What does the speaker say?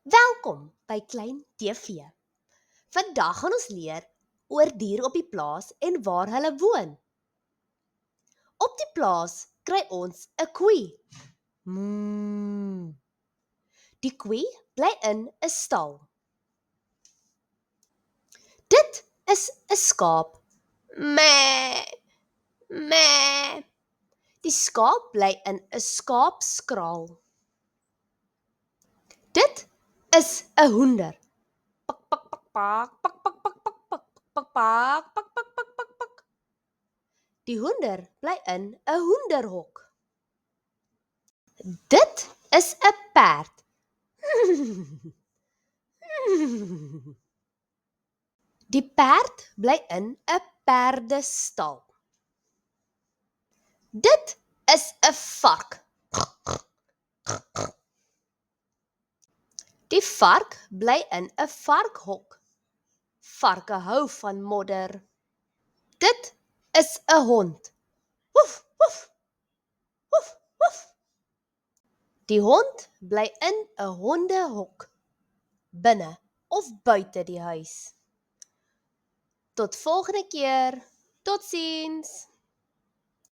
Welkom by Klein TV. Vandag gaan ons leer oor diere op die plaas en waar hulle woon. Op die plaas kry ons 'n koei. Mm. Die koei bly in 'n stal. Dit is 'n skaap. Meh, meh. Die skaap bly in 'n skaapskraal. Dit is 'n hoender. Pak pak pak pak pak pak pak pak pak pak pak pak pak pak pak pak. Die hoender bly in 'n hoenderhok. Dit is 'n perd. Die perd bly in 'n perdestal. Dit is 'n vark. Die vark bly in 'n varkhok. Varke hou van modder. Dit is 'n hond. Woef, woef. Woef, woef. Die hond bly in 'n hondehok, binne of buite die huis. Tot volgende keer. Totsiens.